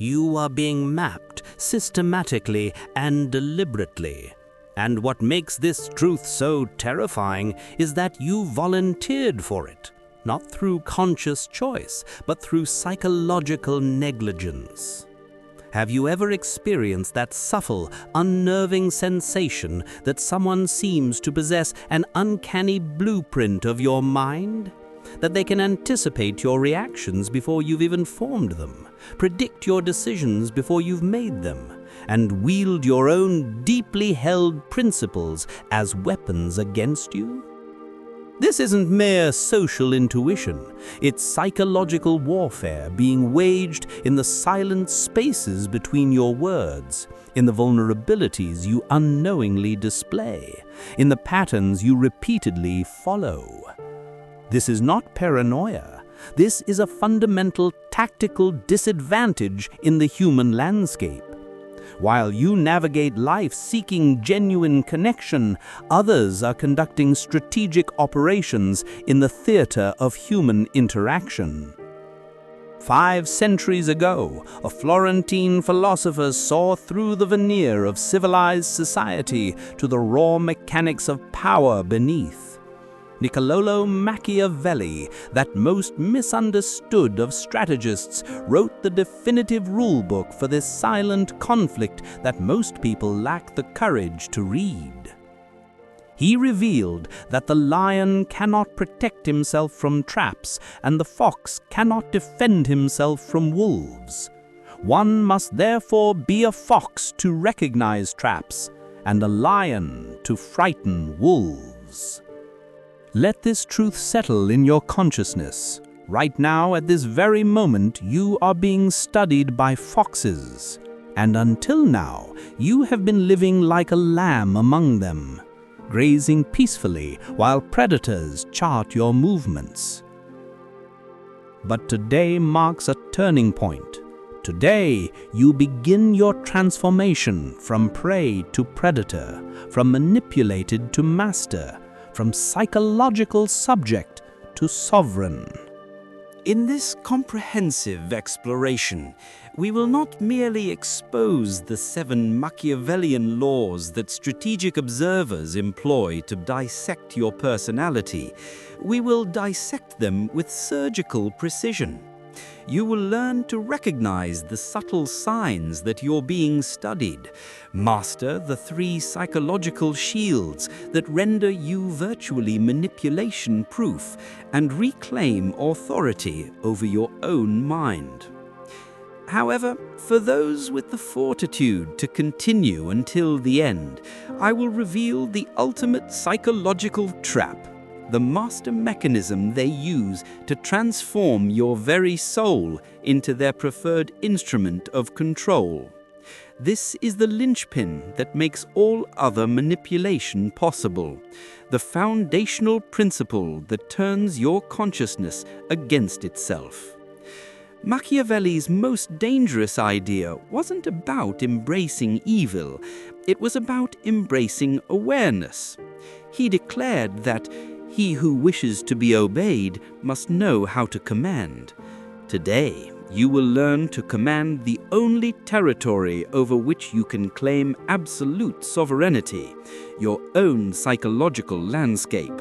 You are being mapped systematically and deliberately. And what makes this truth so terrifying is that you volunteered for it, not through conscious choice, but through psychological negligence. Have you ever experienced that subtle, unnerving sensation that someone seems to possess an uncanny blueprint of your mind? That they can anticipate your reactions before you've even formed them, predict your decisions before you've made them, and wield your own deeply held principles as weapons against you? This isn't mere social intuition, it's psychological warfare being waged in the silent spaces between your words, in the vulnerabilities you unknowingly display, in the patterns you repeatedly follow. This is not paranoia. This is a fundamental tactical disadvantage in the human landscape. While you navigate life seeking genuine connection, others are conducting strategic operations in the theater of human interaction. 5 centuries ago, a Florentine philosopher saw through the veneer of civilized society to the raw mechanics of power beneath. Niccolò Machiavelli, that most misunderstood of strategists, wrote the definitive rulebook for this silent conflict that most people lack the courage to read. He revealed that the lion cannot protect himself from traps and the fox cannot defend himself from wolves. One must therefore be a fox to recognize traps and a lion to frighten wolves. Let this truth settle in your consciousness. Right now, at this very moment, you are being studied by foxes. And until now, you have been living like a lamb among them, grazing peacefully while predators chart your movements. But today marks a turning point. Today, you begin your transformation from prey to predator, from manipulated to master, from psychological subject to sovereign. In this comprehensive exploration, we will not merely expose the 7 Machiavellian laws that strategic observers employ to dissect your personality. We will dissect them with surgical precision. You will learn to recognize the subtle signs that you're being studied, master the 3 psychological shields that render you virtually manipulation-proof, and reclaim authority over your own mind. However, for those with the fortitude to continue until the end, I will reveal the ultimate psychological trap, the master mechanism they use to transform your very soul into their preferred instrument of control. This is the linchpin that makes all other manipulation possible, the foundational principle that turns your consciousness against itself. Machiavelli's most dangerous idea wasn't about embracing evil, it was about embracing awareness. He declared that he who wishes to be obeyed must know how to command. Today, you will learn to command the only territory over which you can claim absolute sovereignty, your own psychological landscape.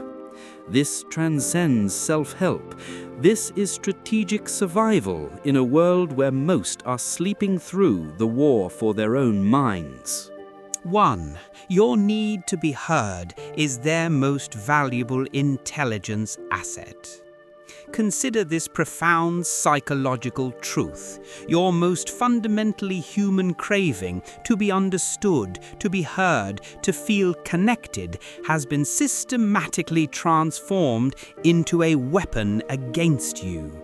This transcends self-help. This is strategic survival in a world where most are sleeping through the war for their own minds. 1. Your need to be heard is their most valuable intelligence asset. Consider this profound psychological truth. Your most fundamentally human craving to be understood, to be heard, to feel connected has been systematically transformed into a weapon against you.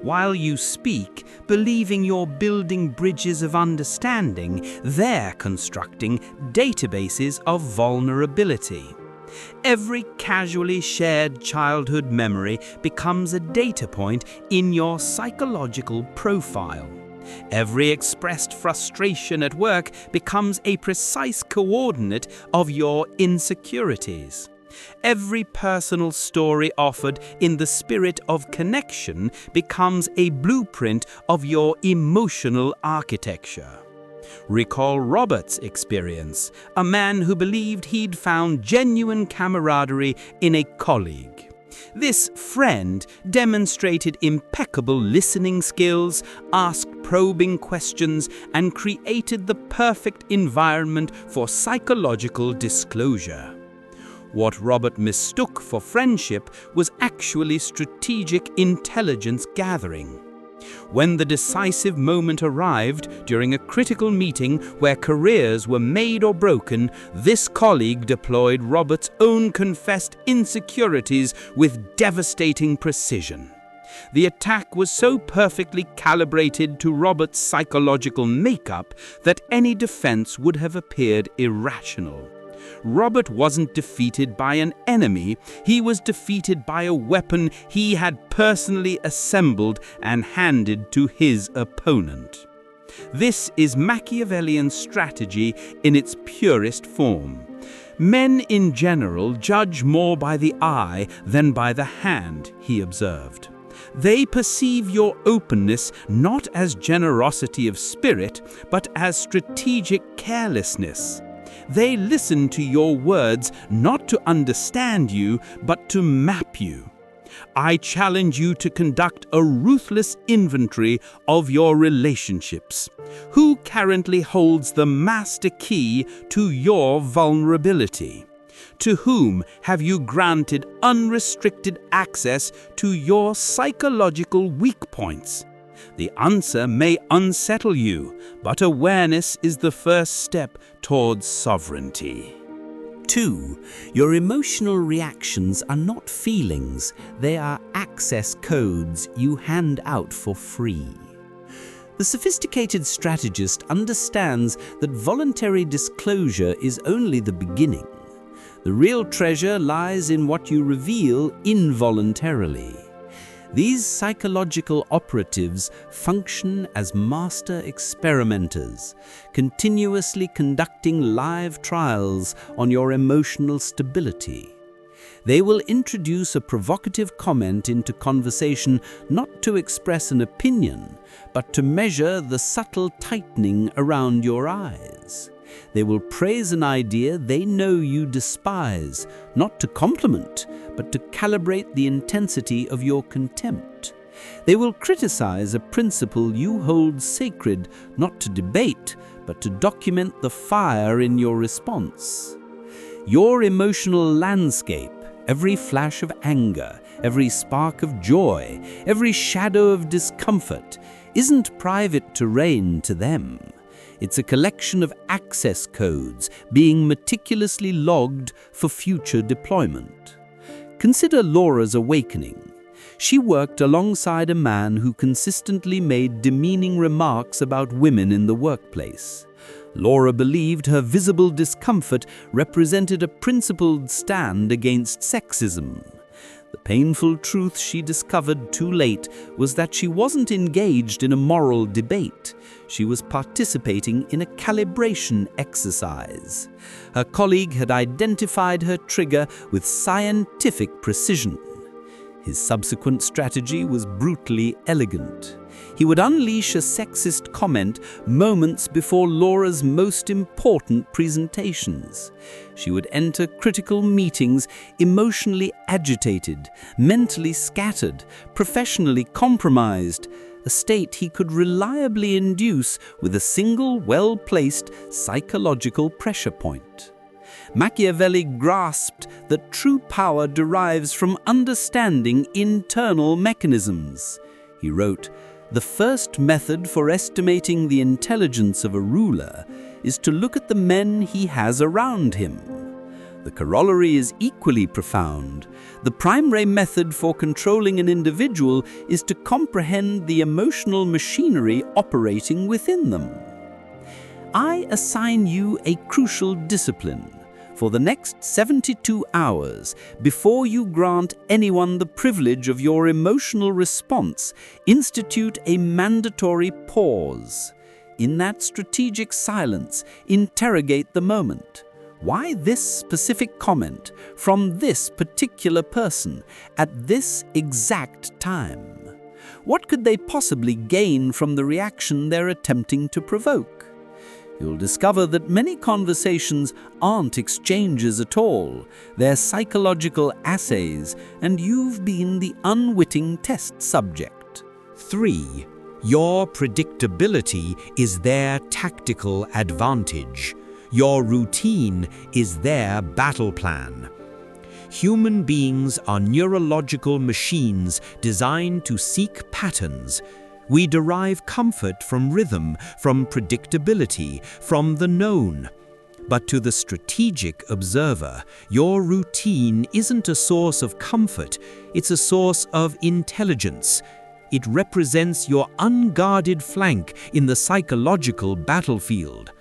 While you speak, believing you're building bridges of understanding, they're constructing databases of vulnerability. Every casually shared childhood memory becomes a data point in your psychological profile. Every expressed frustration at work becomes a precise coordinate of your insecurities. Every personal story offered in the spirit of connection becomes a blueprint of your emotional architecture. Recall Robert's experience, a man who believed he'd found genuine camaraderie in a colleague. This friend demonstrated impeccable listening skills, asked probing questions, and created the perfect environment for psychological disclosure. What Robert mistook for friendship was actually strategic intelligence gathering. When the decisive moment arrived during a critical meeting where careers were made or broken, this colleague deployed Robert's own confessed insecurities with devastating precision. The attack was so perfectly calibrated to Robert's psychological makeup that any defense would have appeared irrational. Robert wasn't defeated by an enemy, he was defeated by a weapon he had personally assembled and handed to his opponent. This is Machiavellian strategy in its purest form. Men in general judge more by the eye than by the hand, he observed. They perceive your openness not as generosity of spirit, but as strategic carelessness. They listen to your words not to understand you, but to map you. I challenge you to conduct a ruthless inventory of your relationships. Who currently holds the master key to your vulnerability? To whom have you granted unrestricted access to your psychological weak points? The answer may unsettle you, but awareness is the first step towards sovereignty. 2. Your emotional reactions are not feelings, they are access codes you hand out for free. The sophisticated strategist understands that voluntary disclosure is only the beginning. The real treasure lies in what you reveal involuntarily. These psychological operatives function as master experimenters, continuously conducting live trials on your emotional stability. They will introduce a provocative comment into conversation not to express an opinion, but to measure the subtle tightening around your eyes. They will praise an idea they know you despise, not to compliment, but to calibrate the intensity of your contempt. They will criticize a principle you hold sacred, not to debate, but to document the fire in your response. Your emotional landscape, every flash of anger, every spark of joy, every shadow of discomfort, isn't private terrain to them. It's a collection of access codes being meticulously logged for future deployment. Consider Laura's awakening. She worked alongside a man who consistently made demeaning remarks about women in the workplace. Laura believed her visible discomfort represented a principled stand against sexism. The painful truth she discovered too late was that she wasn't engaged in a moral debate. She was participating in a calibration exercise. Her colleague had identified her trigger with scientific precision. His subsequent strategy was brutally elegant. He would unleash a sexist comment moments before Laura's most important presentations. She would enter critical meetings emotionally agitated, mentally scattered, professionally compromised, a state he could reliably induce with a single well-placed psychological pressure point. Machiavelli grasped that true power derives from understanding internal mechanisms. He wrote, "The first method for estimating the intelligence of a ruler is to look at the men he has around him." The corollary is equally profound. The primary method for controlling an individual is to comprehend the emotional machinery operating within them. I assign you a crucial discipline. For the next 72 hours, before you grant anyone the privilege of your emotional response, institute a mandatory pause. In that strategic silence, interrogate the moment. Why this specific comment from this particular person at this exact time? What could they possibly gain from the reaction they're attempting to provoke? You'll discover that many conversations aren't exchanges at all. They're psychological assays, and you've been the unwitting test subject. 3. Your predictability is their tactical advantage. Your routine is their battle plan. Human beings are neurological machines designed to seek patterns. We derive comfort from rhythm, from predictability, from the known. But to the strategic observer, your routine isn't a source of comfort, it's a source of intelligence. It represents your unguarded flank in the psychological battlefield.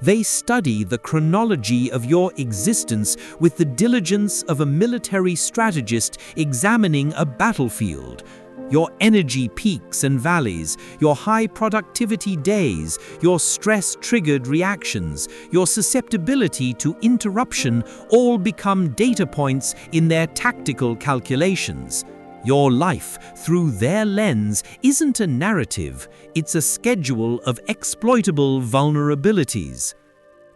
They study the chronology of your existence with the diligence of a military strategist examining a battlefield. Your energy peaks and valleys, your high productivity days, your stress-triggered reactions, your susceptibility to interruption all become data points in their tactical calculations. Your life, through their lens, isn't a narrative, it's a schedule of exploitable vulnerabilities.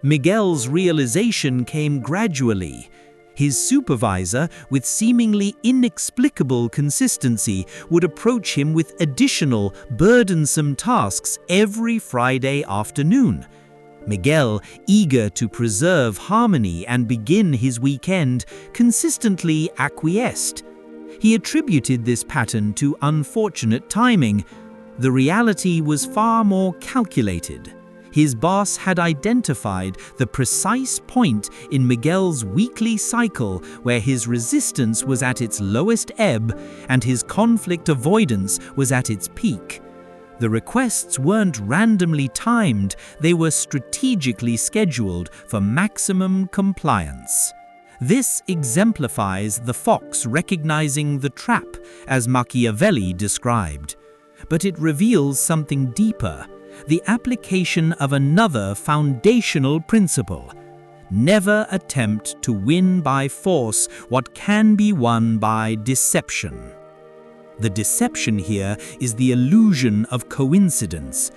Miguel's realization came gradually. His supervisor, with seemingly inexplicable consistency, would approach him with additional, burdensome tasks every Friday afternoon. Miguel, eager to preserve harmony and begin his weekend, consistently acquiesced. He attributed this pattern to unfortunate timing. The reality was far more calculated. His boss had identified the precise point in Miguel's weekly cycle where his resistance was at its lowest ebb and his conflict avoidance was at its peak. The requests weren't randomly timed, they were strategically scheduled for maximum compliance. This exemplifies the fox recognizing the trap, as Machiavelli described. But it reveals something deeper, the application of another foundational principle. Never attempt to win by force what can be won by deception. The deception here is the illusion of coincidence.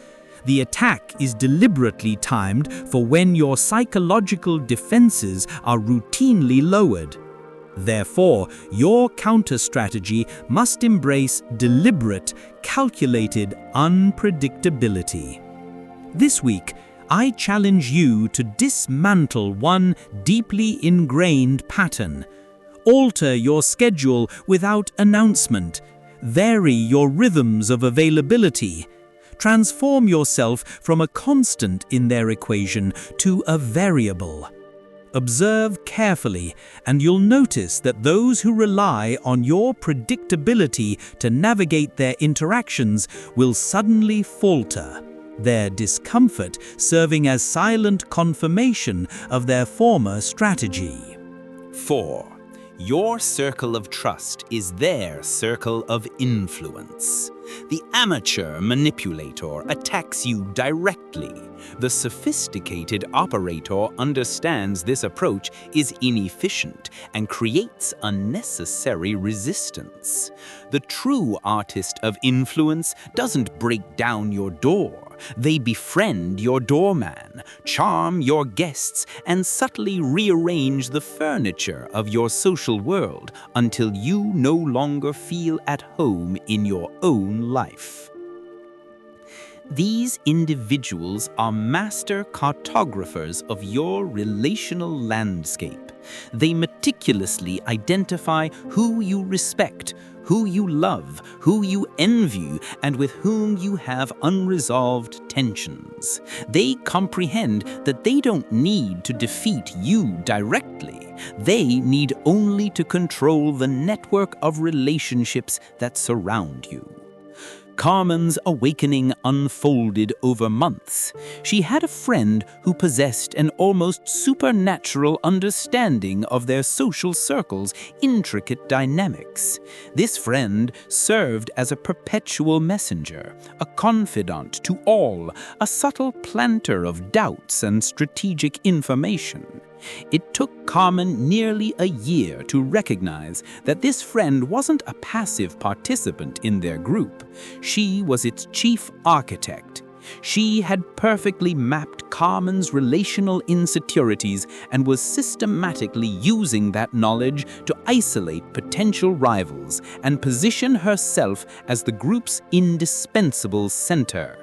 The attack is deliberately timed for when your psychological defenses are routinely lowered. Therefore, your counter-strategy must embrace deliberate, calculated unpredictability. This week, I challenge you to dismantle one deeply ingrained pattern. Alter your schedule without announcement. Vary your rhythms of availability. Transform yourself from a constant in their equation to a variable. Observe carefully, and you'll notice that those who rely on your predictability to navigate their interactions will suddenly falter, their discomfort serving as silent confirmation of their former strategy. 4. Your circle of trust is their circle of influence. The amateur manipulator attacks you directly. The sophisticated operator understands this approach is inefficient and creates unnecessary resistance. The true artist of influence doesn't break down your door. They befriend your doorman, charm your guests, and subtly rearrange the furniture of your social world until you no longer feel at home in your own life. These individuals are master cartographers of your relational landscape. They meticulously identify who you respect, who you love, who you envy, and with whom you have unresolved tensions. They comprehend that they don't need to defeat you directly. They need only to control the network of relationships that surround you. Carmen's awakening unfolded over months. She had a friend who possessed an almost supernatural understanding of their social circle's intricate dynamics. This friend served as a perpetual messenger, a confidant to all, a subtle planter of doubts and strategic information. It took Carmen nearly a year to recognize that this friend wasn't a passive participant in their group. She was its chief architect. She had perfectly mapped Carmen's relational insecurities and was systematically using that knowledge to isolate potential rivals and position herself as the group's indispensable center.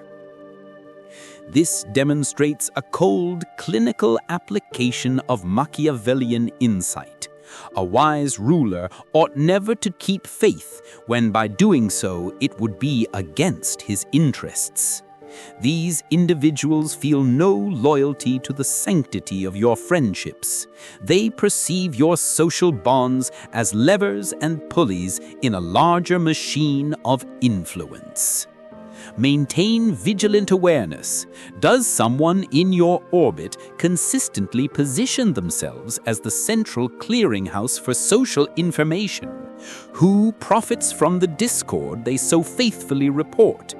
This demonstrates a cold, clinical application of Machiavellian insight. A wise ruler ought never to keep faith when by doing so it would be against his interests. These individuals feel no loyalty to the sanctity of your friendships. They perceive your social bonds as levers and pulleys in a larger machine of influence. Maintain vigilant awareness. Does someone in your orbit consistently position themselves as the central clearinghouse for social information? Who profits from the discord they so faithfully report?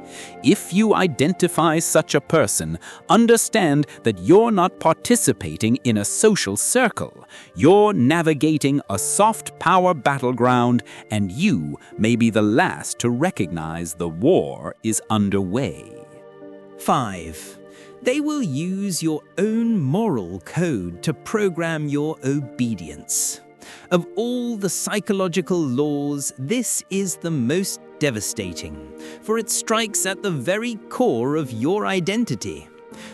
If you identify such a person, understand that you're not participating in a social circle. You're navigating a soft power battleground, and you may be the last to recognize the war is underway. 5. They will use your own moral code to program your obedience. Of all the psychological laws, this is the most devastating, for it strikes at the very core of your identity.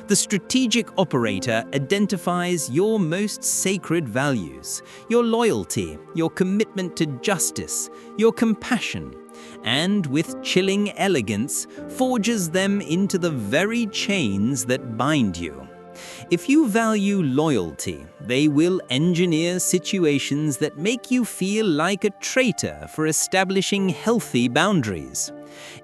The strategic operator identifies your most sacred values, your loyalty, your commitment to justice, your compassion, and with chilling elegance forges them into the very chains that bind you. If you value loyalty, they will engineer situations that make you feel like a traitor for establishing healthy boundaries.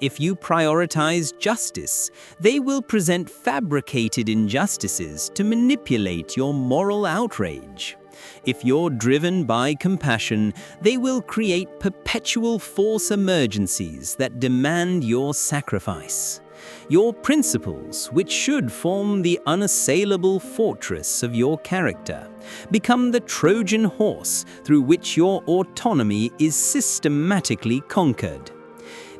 If you prioritize justice, they will present fabricated injustices to manipulate your moral outrage. If you're driven by compassion, they will create perpetual force emergencies that demand your sacrifice. Your principles, which should form the unassailable fortress of your character, become the Trojan horse through which your autonomy is systematically conquered.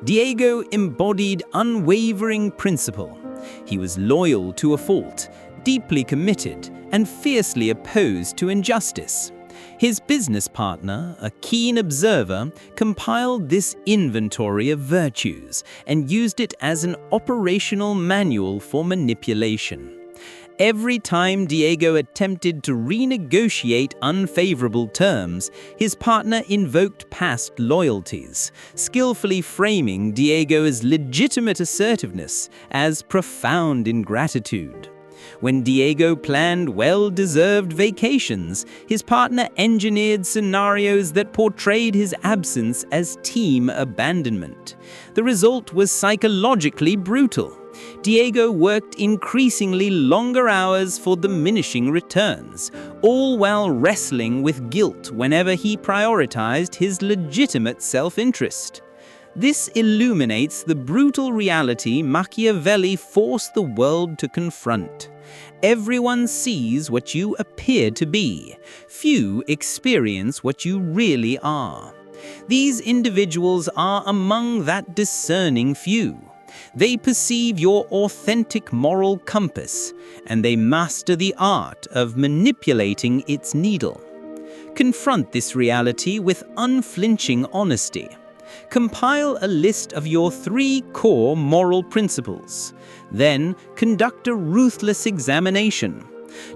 Diego embodied unwavering principle. He was loyal to a fault, deeply committed, and fiercely opposed to injustice. His business partner, a keen observer, compiled this inventory of virtues and used it as an operational manual for manipulation. Every time Diego attempted to renegotiate unfavorable terms, his partner invoked past loyalties, skillfully framing Diego's legitimate assertiveness as profound ingratitude. When Diego planned well-deserved vacations, his partner engineered scenarios that portrayed his absence as team abandonment. The result was psychologically brutal. Diego worked increasingly longer hours for diminishing returns, all while wrestling with guilt whenever he prioritized his legitimate self-interest. This illuminates the brutal reality Machiavelli forced the world to confront. Everyone sees what you appear to be. Few experience what you really are. These individuals are among that discerning few. They perceive your authentic moral compass, and they master the art of manipulating its needle. Confront this reality with unflinching honesty. Compile a list of your 3 core moral principles. Then conduct a ruthless examination.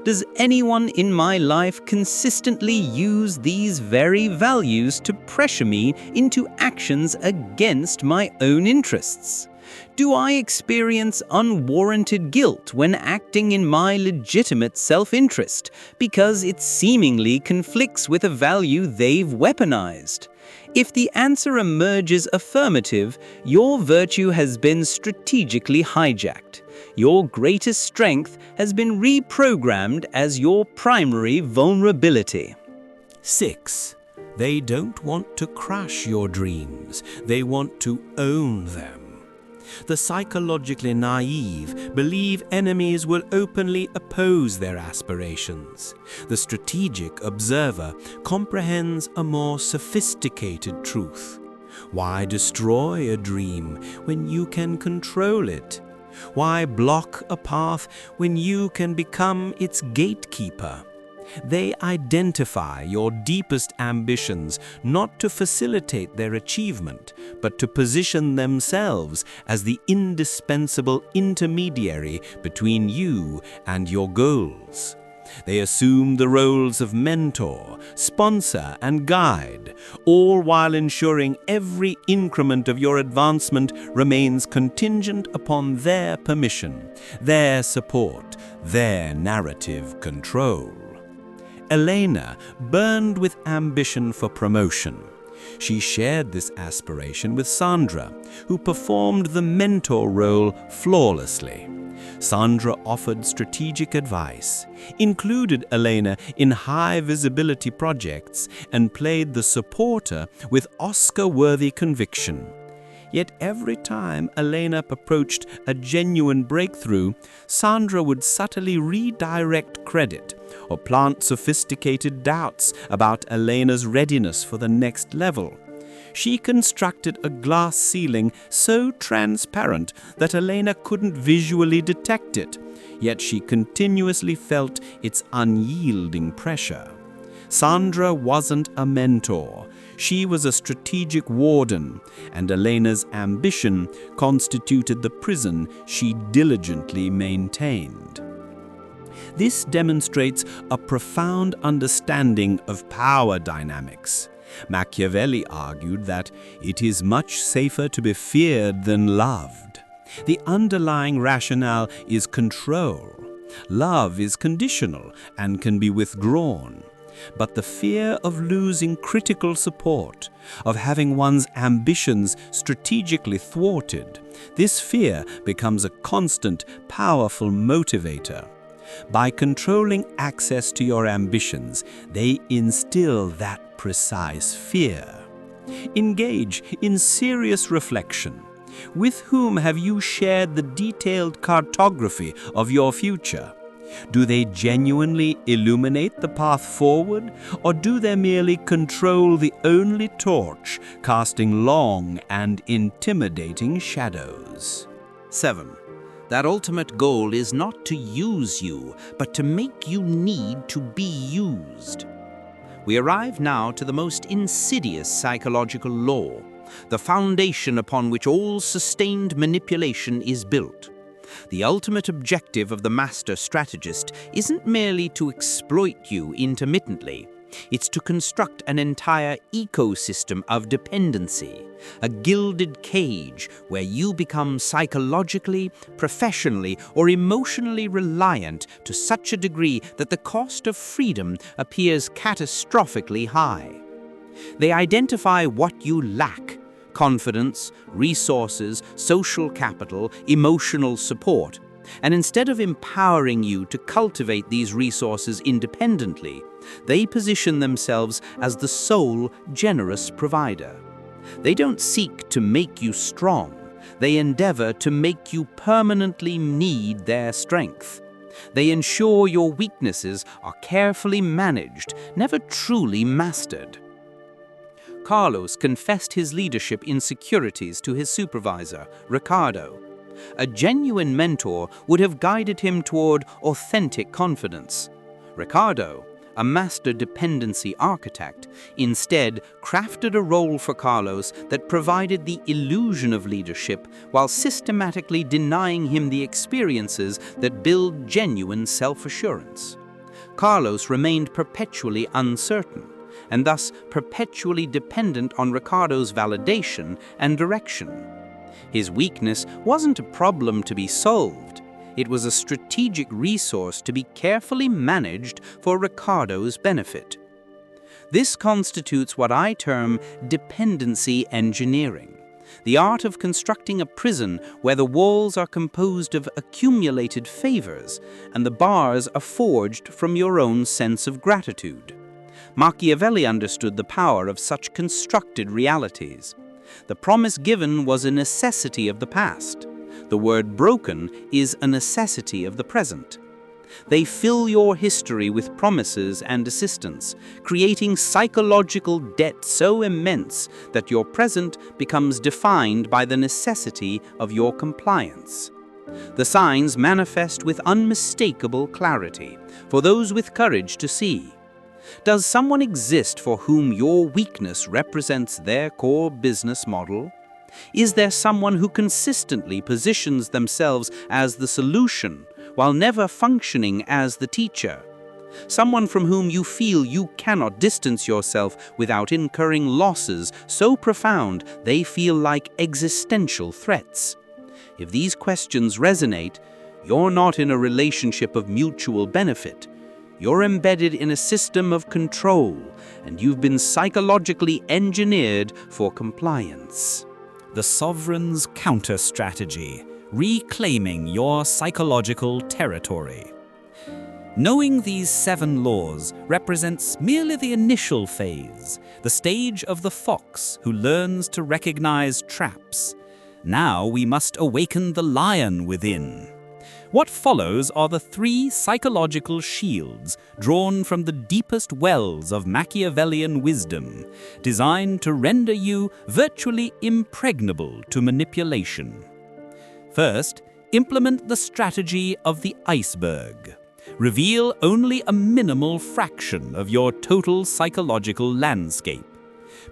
Does anyone in my life consistently use these very values to pressure me into actions against my own interests? Do I experience unwarranted guilt when acting in my legitimate self-interest because it seemingly conflicts with a value they've weaponized? If the answer emerges affirmative, your virtue has been strategically hijacked. Your greatest strength has been reprogrammed as your primary vulnerability. 6. They don't want to crush your dreams. They want to own them. The psychologically naive believe enemies will openly oppose their aspirations. The strategic observer comprehends a more sophisticated truth. Why destroy a dream when you can control it? Why block a path when you can become its gatekeeper? They identify your deepest ambitions not to facilitate their achievement, but to position themselves as the indispensable intermediary between you and your goals. They assume the roles of mentor, sponsor, and guide, all while ensuring every increment of your advancement remains contingent upon their permission, their support, their narrative control. Elena burned with ambition for promotion. She shared this aspiration with Sandra, who performed the mentor role flawlessly. Sandra offered strategic advice, included Elena in high-visibility projects, and played the supporter with Oscar-worthy conviction. Yet every time Elena approached a genuine breakthrough, Sandra would subtly redirect credit or plant sophisticated doubts about Elena's readiness for the next level. She constructed a glass ceiling so transparent that Elena couldn't visually detect it, yet she continuously felt its unyielding pressure. Sandra wasn't a mentor. She was a strategic warden, and Elena's ambition constituted the prison she diligently maintained. This demonstrates a profound understanding of power dynamics. Machiavelli argued that it is much safer to be feared than loved. The underlying rationale is control. Love is conditional and can be withdrawn. But the fear of losing critical support, of having one's ambitions strategically thwarted, this fear becomes a constant, powerful motivator. By controlling access to your ambitions, they instill that precise fear. Engage in serious reflection. With whom have you shared the detailed cartography of your future? Do they genuinely illuminate the path forward, or do they merely control the only torch, casting long and intimidating shadows? 7. That ultimate goal is not to use you, but to make you need to be used. We arrive now to the most insidious psychological law, the foundation upon which all sustained manipulation is built. The ultimate objective of the master strategist isn't merely to exploit you intermittently. It's to construct an entire ecosystem of dependency, a gilded cage where you become psychologically, professionally, or emotionally reliant to such a degree that the cost of freedom appears catastrophically high. They identify what you lack: confidence, resources, social capital, emotional support. And instead of empowering you to cultivate these resources independently, they position themselves as the sole generous provider. They don't seek to make you strong. They endeavor to make you permanently need their strength. They ensure your weaknesses are carefully managed, never truly mastered. Carlos confessed his leadership insecurities to his supervisor, Ricardo. A genuine mentor would have guided him toward authentic confidence. Ricardo, a master dependency architect, instead crafted a role for Carlos that provided the illusion of leadership while systematically denying him the experiences that build genuine self-assurance. Carlos remained perpetually uncertain, and thus perpetually dependent on Ricardo's validation and direction. His weakness wasn't a problem to be solved. It was a strategic resource to be carefully managed for Ricardo's benefit. This constitutes what I term dependency engineering, the art of constructing a prison where the walls are composed of accumulated favors and the bars are forged from your own sense of gratitude. Machiavelli understood the power of such constructed realities. The promise given was a necessity of the past. The word broken is a necessity of the present. They fill your history with promises and assistance, creating psychological debt so immense that your present becomes defined by the necessity of your compliance. The signs manifest with unmistakable clarity for those with courage to see. Does someone exist for whom your weakness represents their core business model? Is there someone who consistently positions themselves as the solution while never functioning as the teacher? Someone from whom you feel you cannot distance yourself without incurring losses so profound they feel like existential threats? If these questions resonate, you're not in a relationship of mutual benefit. You're embedded in a system of control, and you've been psychologically engineered for compliance. The Sovereign's Counter-Strategy: Reclaiming Your Psychological Territory. Knowing these 7 laws represents merely the initial phase, the stage of the fox who learns to recognize traps. Now we must awaken the lion within. What follows are the 3 psychological shields drawn from the deepest wells of Machiavellian wisdom, designed to render you virtually impregnable to manipulation. First, implement the strategy of the iceberg. Reveal only a minimal fraction of your total psychological landscape.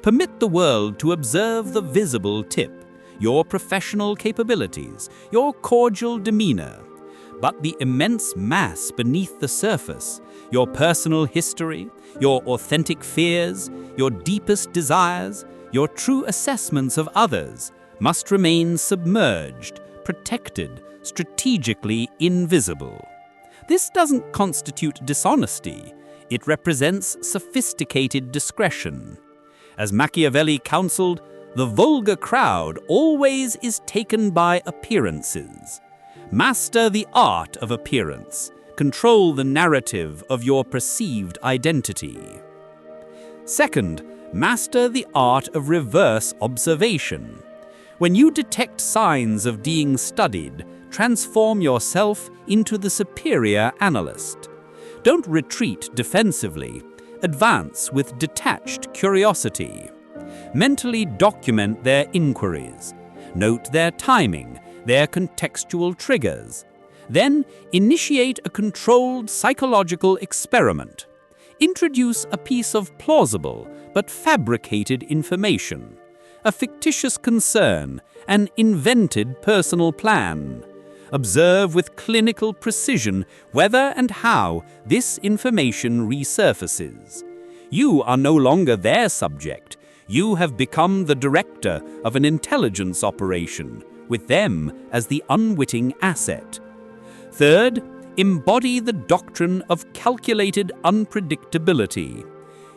Permit the world to observe the visible tip, your professional capabilities, your cordial demeanor. But the immense mass beneath the surface, your personal history, your authentic fears, your deepest desires, your true assessments of others, must remain submerged, protected, strategically invisible. This doesn't constitute dishonesty. It represents sophisticated discretion. As Machiavelli counseled, the vulgar crowd always is taken by appearances. Master the art of appearance. Control the narrative of your perceived identity. Second, master the art of reverse observation. When you detect signs of being studied, transform yourself into the superior analyst. Don't retreat defensively. Advance with detached curiosity. Mentally document their inquiries. Note their timing, their contextual triggers. Then initiate a controlled psychological experiment. Introduce a piece of plausible but fabricated information, a fictitious concern, an invented personal plan. Observe with clinical precision whether and how this information resurfaces. You are no longer their subject. You have become the director of an intelligence operation, with them as the unwitting asset. Third, embody the doctrine of calculated unpredictability.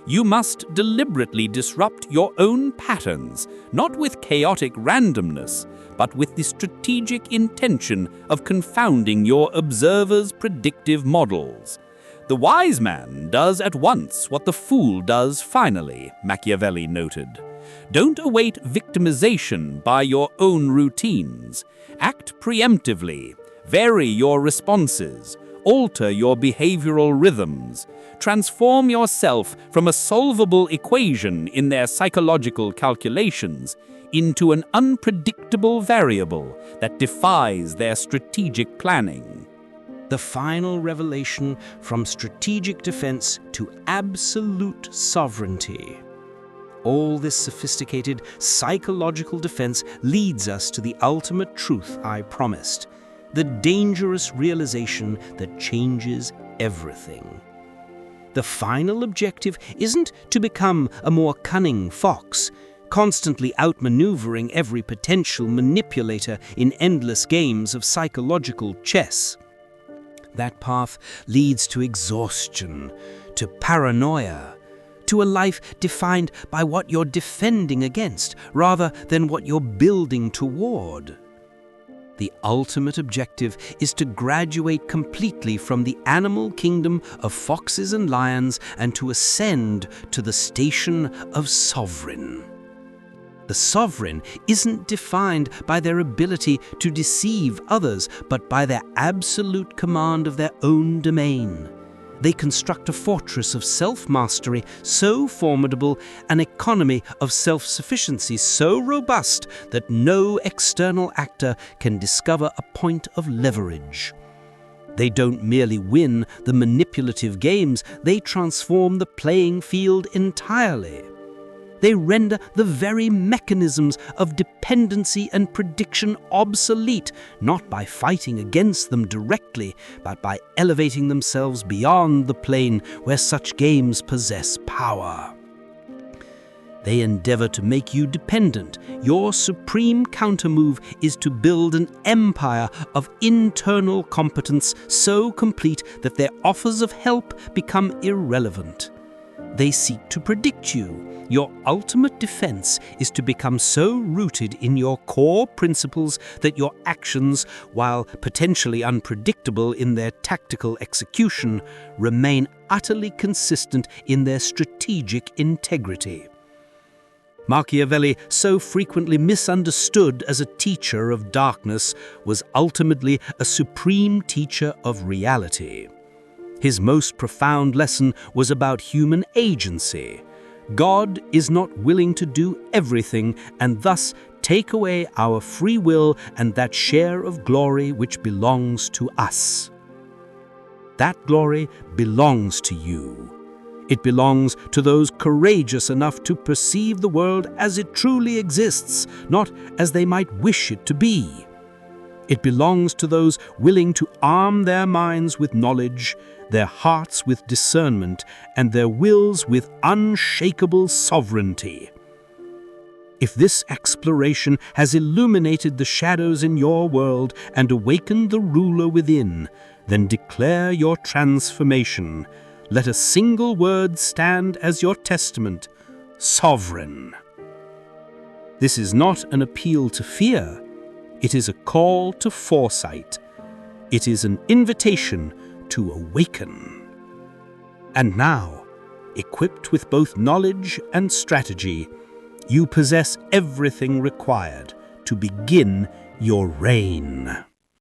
You must deliberately disrupt your own patterns, not with chaotic randomness, but with the strategic intention of confounding your observer's predictive models. The wise man does at once what the fool does finally, Machiavelli noted. Don't await victimization by your own routines. Act preemptively. Vary your responses. Alter your behavioral rhythms. Transform yourself from a solvable equation in their psychological calculations into an unpredictable variable that defies their strategic planning. The final revelation from strategic defense to absolute sovereignty. All this sophisticated psychological defense leads us to the ultimate truth I promised, the dangerous realization that changes everything. The final objective isn't to become a more cunning fox, constantly outmaneuvering every potential manipulator in endless games of psychological chess. That path leads to exhaustion, to paranoia, to a life defined by what you're defending against rather than what you're building toward. The ultimate objective is to graduate completely from the animal kingdom of foxes and lions and to ascend to the station of sovereign. The sovereign isn't defined by their ability to deceive others, but by their absolute command of their own domain. They construct a fortress of self-mastery so formidable, an economy of self-sufficiency so robust that no external actor can discover a point of leverage. They don't merely win the manipulative games, they transform the playing field entirely. They render the very mechanisms of dependency and prediction obsolete, not by fighting against them directly, but by elevating themselves beyond the plane where such games possess power. They endeavor to make you dependent. Your supreme countermove is to build an empire of internal competence so complete that their offers of help become irrelevant. They seek to predict you. Your ultimate defense is to become so rooted in your core principles that your actions, while potentially unpredictable in their tactical execution, remain utterly consistent in their strategic integrity. Machiavelli, so frequently misunderstood as a teacher of darkness, was ultimately a supreme teacher of reality. His most profound lesson was about human agency. God is not willing to do everything and thus take away our free will and that share of glory which belongs to us. That glory belongs to you. It belongs to those courageous enough to perceive the world as it truly exists, not as they might wish it to be. It belongs to those willing to arm their minds with knowledge, their hearts with discernment, and their wills with unshakable sovereignty. If this exploration has illuminated the shadows in your world and awakened the ruler within, then declare your transformation. Let a single word stand as your testament: sovereign. This is not an appeal to fear. It is a call to foresight. It is an invitation to awaken. And now, equipped with both knowledge and strategy, you possess everything required to begin your reign.